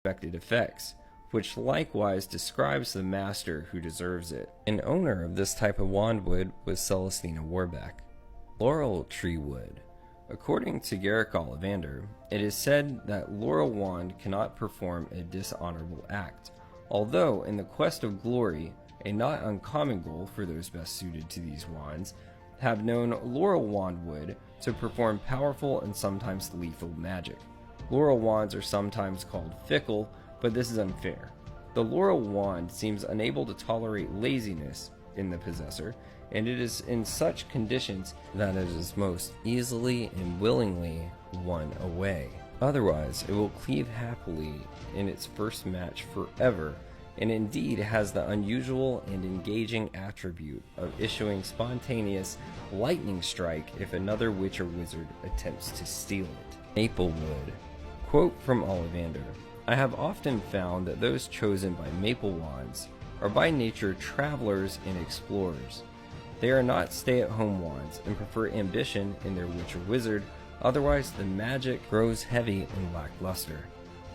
expected effects, which likewise describes the master who deserves it. An owner of this type of wand wood was Celestina Warbeck. Laurel tree wood. According to Garrick Ollivander, it is said that laurel wand cannot perform a dishonorable act, although in the quest of glory, a not uncommon goal for those best suited to these wands, have known laurel wand wood to perform powerful and sometimes lethal magic. Laurel wands are sometimes called fickle, but this is unfair. The laurel wand seems unable to tolerate laziness in the possessor, and it is in such conditions that it is most easily and willingly won away. Otherwise, it will cleave happily in its first match forever, and indeed has the unusual and engaging attribute of issuing spontaneous lightning strike if another witch or wizard attempts to steal it. Maple wood. Quote from Ollivander: I have often found that those chosen by maple wands are by nature travelers and explorers. They are not stay-at-home wands and prefer ambition in their witch or wizard, otherwise the magic grows heavy and lackluster.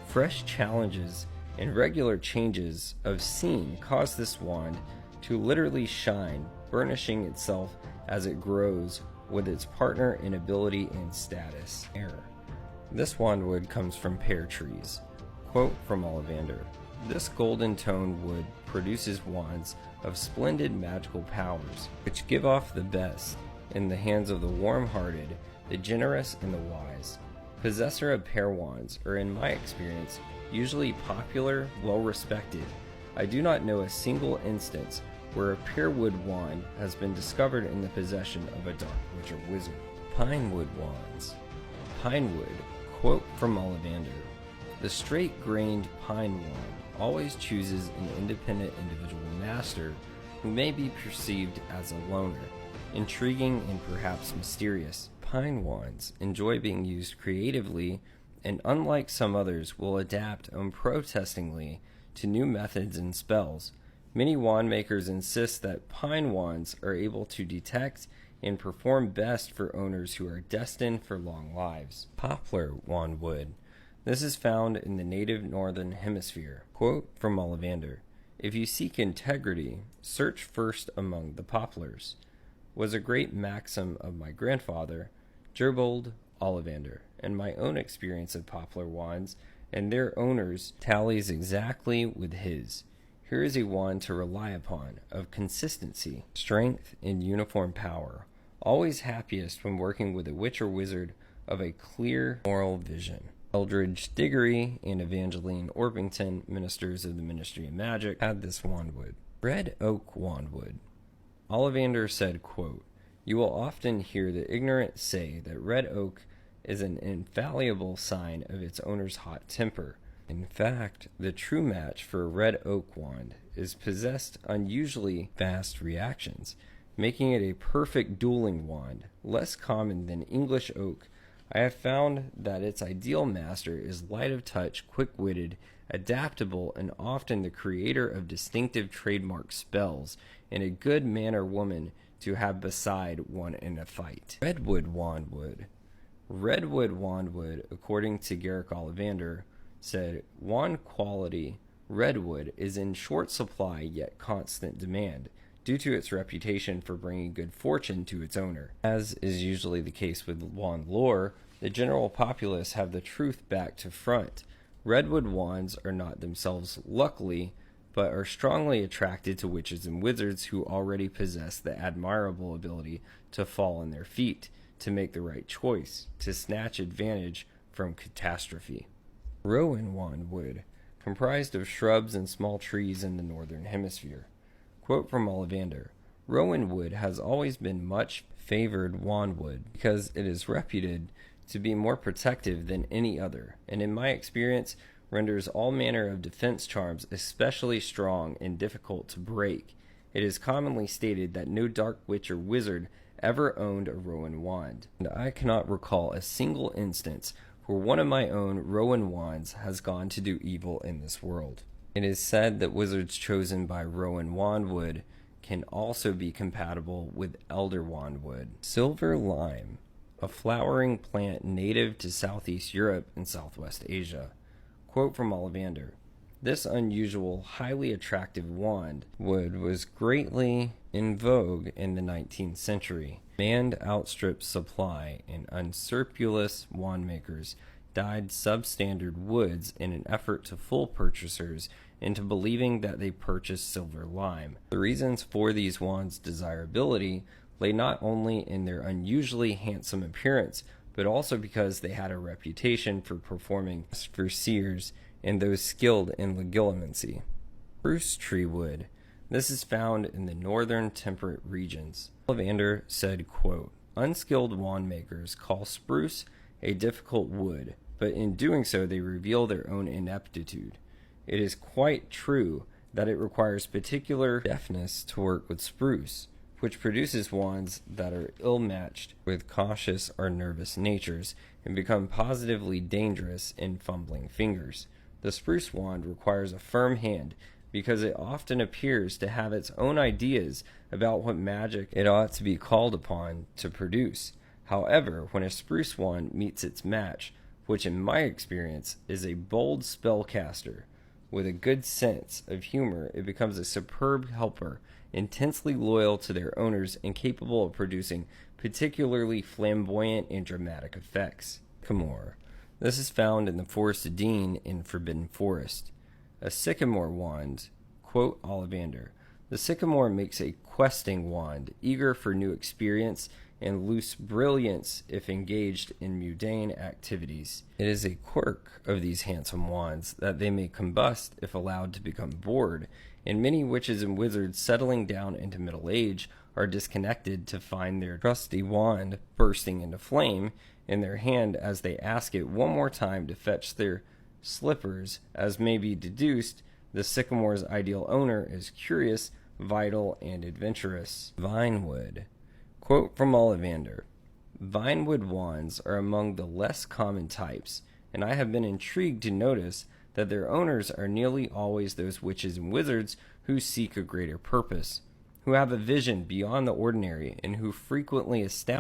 Fresh challenges and regular changes of scene cause this wand to literally shine, burnishing itself as it grows with its partner in ability and status. This wand wood comes from pear trees. Quote from Ollivander: This golden tone wood produces wands of splendid magical powers, which give off the best in the hands of the warm-hearted, the generous, and the wise. Possessor of pear wands are, in my experience, usually popular, well-respected. I do not know a single instance where a pearwood wand has been discovered in the possession of a dark witch or wizard. Pinewood wands. Pinewood. Quote from Ollivander: The straight-grained pine wand always chooses an independent individual master who may be perceived as a loner, intriguing and perhaps mysterious. Pine wands enjoy being used creatively, and unlike some others will adapt unprotestingly to new methods and spells. Many wand makers insist that pine wands are able to detect and perform best for owners who are destined for long lives. Poplar wand wood. This is found in the native northern hemisphere. Quote from Ollivander: If you seek integrity, search first among the poplars, was a great maxim of my grandfather, Gerbold Ollivander, and my own experience of poplar wands and their owners tallies exactly with his. Here is a wand to rely upon, of consistency, strength, and uniform power, always happiest when working with a witch or wizard of a clear moral vision. Eldridge Diggory and Evangeline Orpington, ministers of the Ministry of Magic, had this wandwood. Red oak wandwood. Ollivander said, quote, You will often hear the ignorant say that red oak is an infallible sign of its owner's hot temper. In fact, the true match for a red oak wand is possessed unusually fast reactions, making it a perfect dueling wand, less common than English oak. I have found that its ideal master is light of touch, quick-witted, adaptable, and often the creator of distinctive trademark spells, and a good man or woman to have beside one in a fight. Redwood wandwood. Redwood wandwood, according to Garrick Ollivander, said, Wand quality redwood is in short supply yet constant demand, due to its reputation for bringing good fortune to its owner. As is usually the case with wand lore, the general populace have the truth back to front. Redwood wands are not themselves luckily, but are strongly attracted to witches and wizards who already possess the admirable ability to fall on their feet, to make the right choice, to snatch advantage from catastrophe. Rowan wandwood, comprised of shrubs and small trees in the northern hemisphere. Quote from Ollivander: Rowan wood has always been much favored wandwood because it is reputed to be more protective than any other, and in my experience renders all manner of defense charms especially strong and difficult to break. It is commonly stated that no dark witch or wizard ever owned a Rowan wand, and I cannot recall a single instance where one of my own Rowan wands has gone to do evil in this world. It is said that wizards chosen by Rowan wandwood can also be compatible with elder wandwood. Silver lime, a flowering plant native to Southeast Europe and Southwest Asia. Quote from Ollivander: "This unusual, highly attractive wand wood was greatly in vogue in the 19th century. Demand outstripped supply, and unscrupulous wand-makers dyed substandard woods in an effort to fool purchasers into believing that they purchased silver lime. The reasons for these wands' desirability lay not only in their unusually handsome appearance, but also because they had a reputation for performing for seers and those skilled in legilimency." Spruce tree wood. This is found in the northern temperate regions. Ollivander said, quote, "Unskilled wand makers call spruce a difficult wood, but in doing so they reveal their own ineptitude. It is quite true that it requires particular deftness to work with spruce, which produces wands that are ill-matched with cautious or nervous natures and become positively dangerous in fumbling fingers. The spruce wand requires a firm hand because it often appears to have its own ideas about what magic it ought to be called upon to produce. However, when a spruce wand meets its match, which in my experience is a bold spellcaster with a good sense of humor, it becomes a superb helper, intensely loyal to their owners and capable of producing particularly flamboyant and dramatic effects." Sycamore. This is found in the Forest of Dean in Forbidden Forest. A sycamore wand. Quote Ollivander: "The sycamore makes a questing wand, eager for new experience and loose brilliance if engaged in mundane activities. It is a quirk of these handsome wands that they may combust if allowed to become bored, and many witches and wizards settling down into middle age are disconnected to find their trusty wand bursting into flame in their hand as they ask it one more time to fetch their slippers. As may be deduced, the sycamore's ideal owner is curious, vital, and adventurous." Vinewood. Quote from Ollivander: "Vinewood wands are among the less common types, and I have been intrigued to notice that their owners are nearly always those witches and wizards who seek a greater purpose, who have a vision beyond the ordinary, and who frequently astound